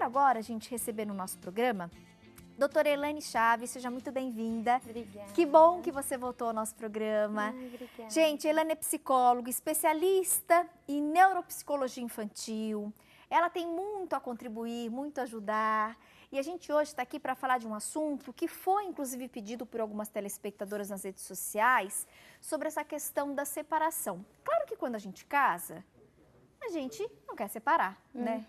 agora a gente receber no nosso programa doutora Elaine Chaves, seja muito bem-vinda. Obrigada. Que bom que você voltou ao nosso programa. Obrigada. Gente, Elaine é psicóloga, especialista em neuropsicologia infantil. Ela tem muito a contribuir, muito a ajudar. E a gente hoje está aqui para falar de um assunto que foi, inclusive, pedido por algumas telespectadoras nas redes sociais, sobre essa questão da separação. Claro que quando a gente casa, a gente não quer separar, né?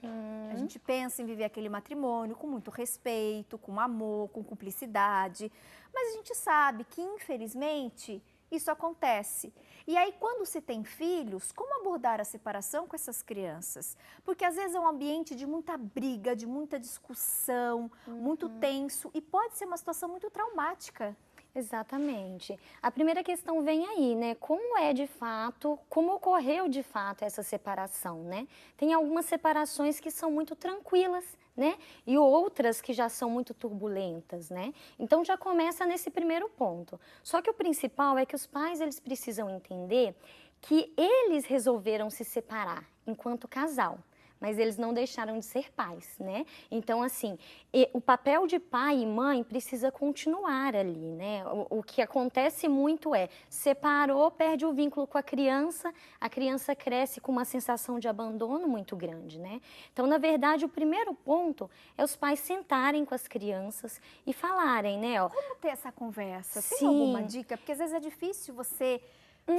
A gente pensa em viver aquele matrimônio com muito respeito, com amor, com cumplicidade. Mas a gente sabe que, infelizmente, isso acontece. E aí, quando se tem filhos, como abordar a separação com essas crianças? Porque às vezes é um ambiente de muita briga, de muita discussão, muito tenso e pode ser uma situação muito traumática. Exatamente. A primeira questão vem aí, né? Como é de fato, como ocorreu de fato essa separação, né? Tem algumas separações que são muito tranquilas, né? E outras que já são muito turbulentas, né? Então já começa nesse primeiro ponto. Só que o principal é que os pais, eles precisam entender que eles resolveram se separar enquanto casal. Mas eles não deixaram de ser pais, né? Então, assim, o papel de pai e mãe precisa continuar ali, né? O que acontece muito é, separou, perde o vínculo com a criança cresce com uma sensação de abandono muito grande, né? Então, na verdade, o primeiro ponto é os pais sentarem com as crianças e falarem, né? Ó, Como ter essa conversa? Tem sim. alguma dica? Porque às vezes é difícil você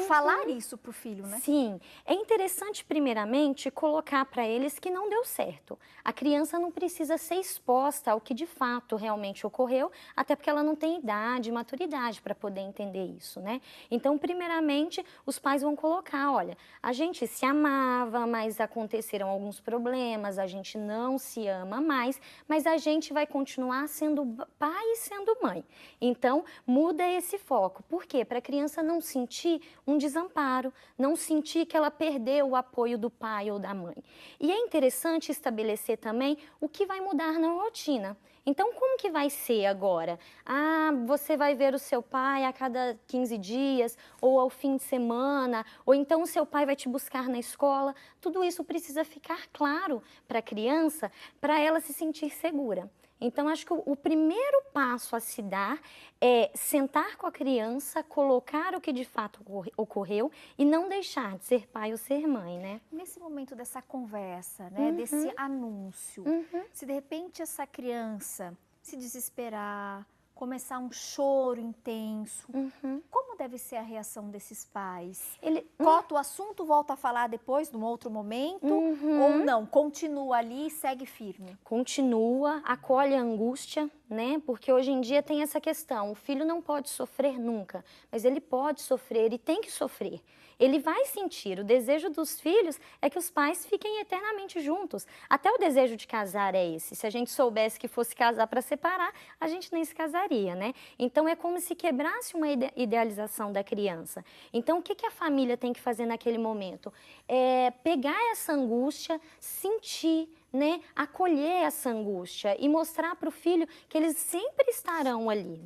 falar isso pro filho, né? Sim, é interessante primeiramente colocar para eles que não deu certo. A criança não precisa ser exposta ao que de fato realmente ocorreu, até porque ela não tem idade, maturidade para poder entender isso, né? Então, primeiramente, os pais vão colocar, olha, a gente se amava, mas aconteceram alguns problemas, a gente não se ama mais, mas a gente vai continuar sendo pai e sendo mãe. Então, muda esse foco. Por quê? Para a criança não sentir um desamparo, não sentir que ela perdeu o apoio do pai ou da mãe. E é interessante estabelecer também o que vai mudar na rotina. Então, como que vai ser agora? Ah, você vai ver o seu pai a cada 15 dias, ou ao fim de semana, ou então o seu pai vai te buscar na escola. Tudo isso precisa ficar claro para a criança, para ela se sentir segura. Então, acho que o primeiro passo a se dar é sentar com a criança, colocar o que de fato ocorreu e não deixar de ser pai ou ser mãe, né? Nesse momento dessa conversa, né, desse anúncio, se de repente essa criança se desesperar, começar um choro intenso, como deve ser a reação desses pais? Corta o assunto, volta a falar depois, num outro momento, ou não, continua ali e segue firme? Continua, acolhe a angústia, né? Porque hoje em dia tem essa questão, o filho não pode sofrer nunca, mas ele pode sofrer e tem que sofrer. Ele vai sentir, o desejo dos filhos é que os pais fiquem eternamente juntos. Até o desejo de casar é esse. Se a gente soubesse que fosse casar para separar, a gente nem se casaria, né? Então é como se quebrasse uma idealização da criança. Então o que a família tem que fazer naquele momento? É pegar essa angústia, sentir, né, acolher essa angústia e mostrar para o filho que eles sempre estarão ali.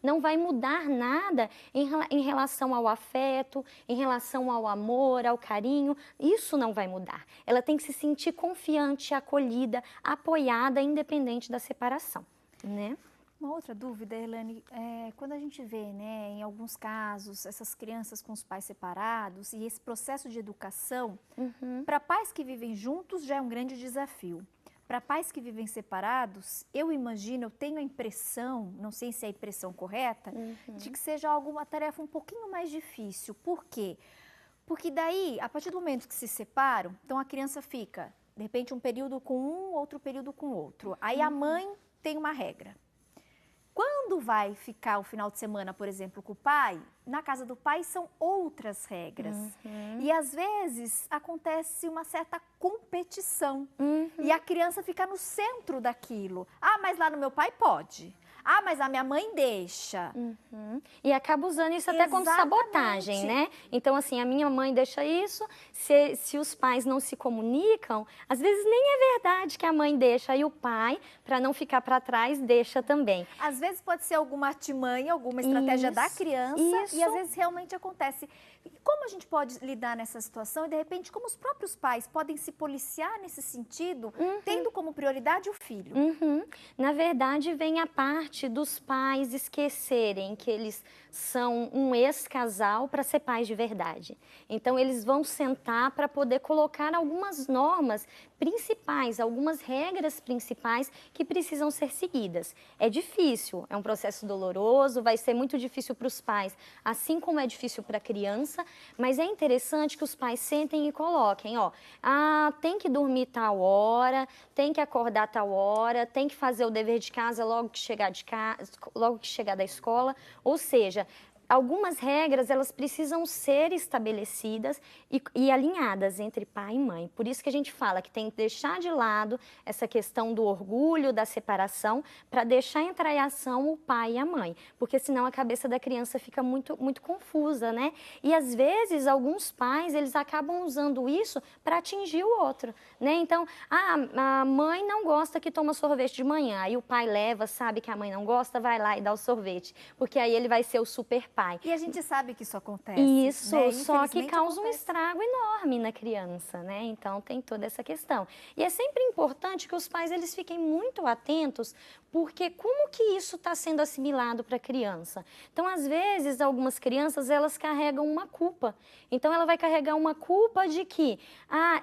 Não vai mudar nada em relação ao afeto, em relação ao amor, ao carinho. Isso não vai mudar. Ela tem que se sentir confiante, acolhida, apoiada, independente da separação, né? Uma outra dúvida, Elaine, quando a gente vê, né, em alguns casos, essas crianças com os pais separados e esse processo de educação, para pais que vivem juntos já é um grande desafio. Para pais que vivem separados, eu imagino, eu tenho a impressão, não sei se é a impressão correta, de que seja alguma tarefa um pouquinho mais difícil. Por quê? Porque daí, a partir do momento que se separam, então a criança fica, de repente, um período com um, outro período com outro. Aí a mãe tem uma regra. Quando vai ficar o final de semana, por exemplo, com o pai, na casa do pai são outras regras. E às vezes acontece uma certa competição. E a criança fica no centro daquilo. Ah, mas lá no meu pai pode. Ah, mas a minha mãe deixa. E acaba usando isso até como sabotagem, né? Então, assim, a minha mãe deixa isso, se os pais não se comunicam, às vezes nem é verdade que a mãe deixa, aí o pai, para não ficar para trás, deixa também. Às vezes pode ser alguma artimanha, alguma estratégia da criança, e às vezes realmente acontece. E como a gente pode lidar nessa situação e, de repente, como os próprios pais podem se policiar nesse sentido, tendo como prioridade o filho? Na verdade, vem a parte dos pais esquecerem que eles são um ex-casal para ser pais de verdade. Então, eles vão sentar para poder colocar algumas normas principais, algumas regras principais que precisam ser seguidas. É difícil, é um processo doloroso, vai ser muito difícil para os pais, assim como é difícil para a criança, mas é interessante que os pais sentem e coloquem, ó, tem que dormir tal hora, tem que acordar tal hora, tem que fazer o dever de casa logo que chegar logo que chegar da escola, ou seja, algumas regras, elas precisam ser estabelecidas e alinhadas entre pai e mãe. Por isso que a gente fala que tem que deixar de lado essa questão do orgulho, da separação, para deixar entrar em ação o pai e a mãe. Porque senão a cabeça da criança fica muito, muito confusa, né? E às vezes, alguns pais, eles acabam usando isso para atingir o outro, né? Então, a mãe não gosta que toma sorvete de manhã. Aí o pai leva, sabe que a mãe não gosta, vai lá e dá o sorvete. Porque aí ele vai ser o super pai. E a gente sabe que isso acontece. Isso, né? só que causa um estrago enorme na criança, né? Então tem toda essa questão. E é sempre importante que os pais eles fiquem muito atentos, porque como que isso está sendo assimilado para a criança? Então, às vezes, algumas crianças elas carregam uma culpa. Então, ela vai carregar uma culpa de que,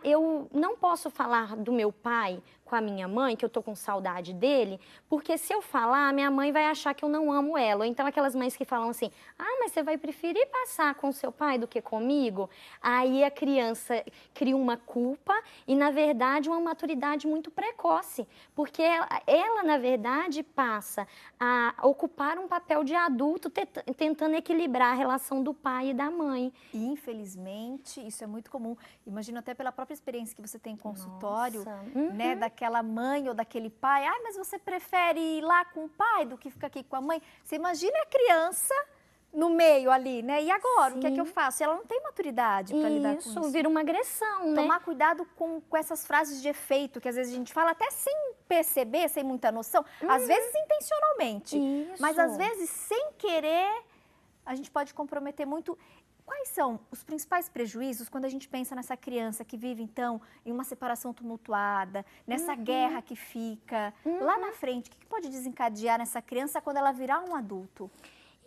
eu não posso falar do meu pai com a minha mãe, que eu tô com saudade dele, porque se eu falar, minha mãe vai achar que eu não amo ela. Ou então aquelas mães que falam assim, mas você vai preferir passar com seu pai do que comigo? Aí a criança cria uma culpa e, na verdade, uma maturidade muito precoce, porque ela na verdade, passa a ocupar um papel de adulto tentando equilibrar a relação do pai e da mãe. E, infelizmente, isso é muito comum. Imagino até pela própria experiência que você tem em consultório, né, daquela mãe ou daquele pai. Mas você prefere ir lá com o pai do que ficar aqui com a mãe? Você imagina a criança no meio ali, né? E agora, o que é que eu faço? Ela não tem maturidade para lidar com isso. Isso, vira uma agressão, né? Tomar cuidado com essas frases de efeito, que às vezes a gente fala até sem perceber, sem muita noção, às vezes intencionalmente, mas às vezes sem querer, a gente pode comprometer muito. Quais são os principais prejuízos quando a gente pensa nessa criança que vive, então, em uma separação tumultuada, nessa guerra que fica lá na frente? O que pode desencadear nessa criança quando ela virar um adulto?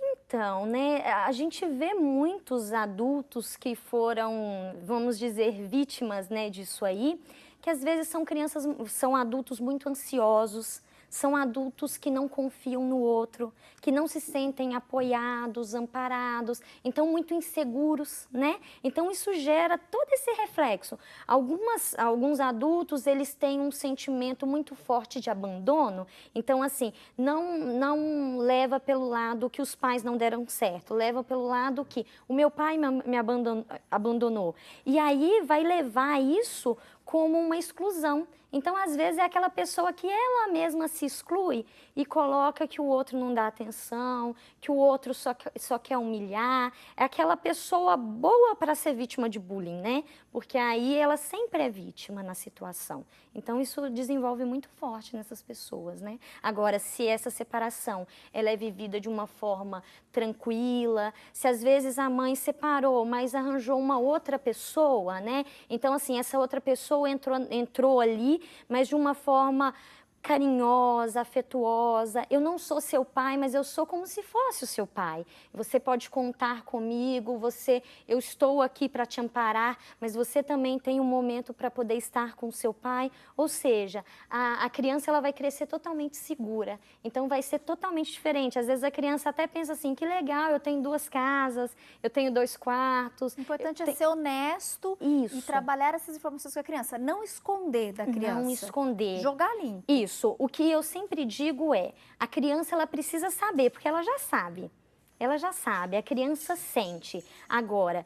Então, né, a gente vê muitos adultos que foram, vamos dizer, vítimas, né, disso aí, que às vezes são adultos muito ansiosos, são adultos que não confiam no outro, que não se sentem apoiados, amparados, então muito inseguros, né? Então isso gera todo esse reflexo. Alguns adultos, eles têm um sentimento muito forte de abandono, então assim, não leva pelo lado que os pais não deram certo, leva pelo lado que o meu pai me abandonou. E aí vai levar isso como uma exclusão. Então, às vezes, é aquela pessoa que ela mesma se exclui e coloca que o outro não dá atenção, que o outro só quer humilhar. É aquela pessoa boa para ser vítima de bullying, né? Porque aí ela sempre é vítima na situação. Então, isso desenvolve muito forte nessas pessoas, né? Agora, se essa separação ela é vivida de uma forma tranquila, se às vezes a mãe separou, mas arranjou uma outra pessoa, né? Então, assim, essa outra pessoa entrou ali, mas de uma forma carinhosa, afetuosa. Eu não sou seu pai, mas eu sou como se fosse o seu pai. Você pode contar comigo, eu estou aqui para te amparar, mas você também tem um momento para poder estar com o seu pai. Ou seja, a criança ela vai crescer totalmente segura. Então vai ser totalmente diferente. Às vezes a criança até pensa assim, que legal, eu tenho 2 casas, eu tenho 2 quartos. O importante é ser honesto e trabalhar essas informações com a criança. Não esconder da criança. Não esconder. Jogar limpo. Isso. O que eu sempre digo é, a criança ela precisa saber, porque ela já sabe. Ela já sabe, a criança sente. Agora,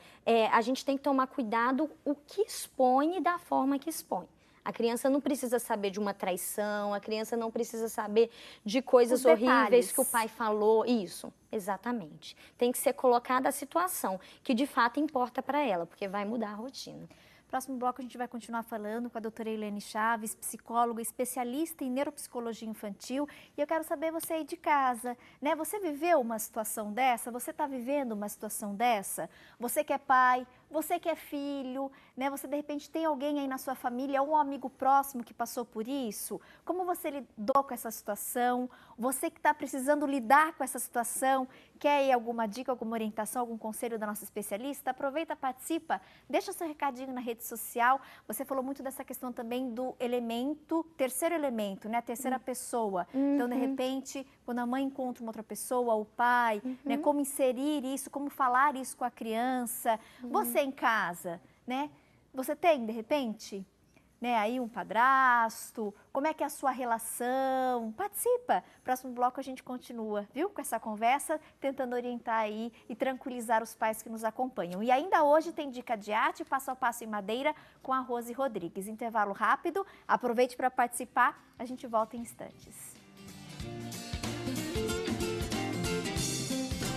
a gente tem que tomar cuidado o que expõe e da forma que expõe. A criança não precisa saber de uma traição, a criança não precisa saber de coisas horríveis que o pai falou. Isso, exatamente. Tem que ser colocada a situação que de fato importa para ela, porque vai mudar a rotina. Próximo bloco a gente vai continuar falando com a doutora Elaine Chaves, psicóloga, especialista em neuropsicologia infantil. E eu quero saber você aí de casa, né? Você viveu uma situação dessa? Você está vivendo uma situação dessa? Você que é pai, você que é filho, né? Você de repente tem alguém aí na sua família, um amigo próximo que passou por isso? Como você lidou com essa situação? Você que está precisando lidar com essa situação, quer aí alguma dica, alguma orientação, algum conselho da nossa especialista? Aproveita, participa, deixa seu recadinho na rede social. Você falou muito dessa questão também do elemento, terceiro elemento, né? A terceira pessoa. Então, de repente, quando a mãe encontra uma outra pessoa, o pai, né? Como inserir isso, como falar isso com a criança. Você em casa, né? Você tem, de repente, né, aí um padrasto, como é que é a sua relação? Participa! Próximo bloco a gente continua, viu? Com essa conversa, tentando orientar aí e tranquilizar os pais que nos acompanham. E ainda hoje tem dica de arte, passo a passo em madeira, com a Rose Rodrigues. Intervalo rápido, aproveite para participar, a gente volta em instantes.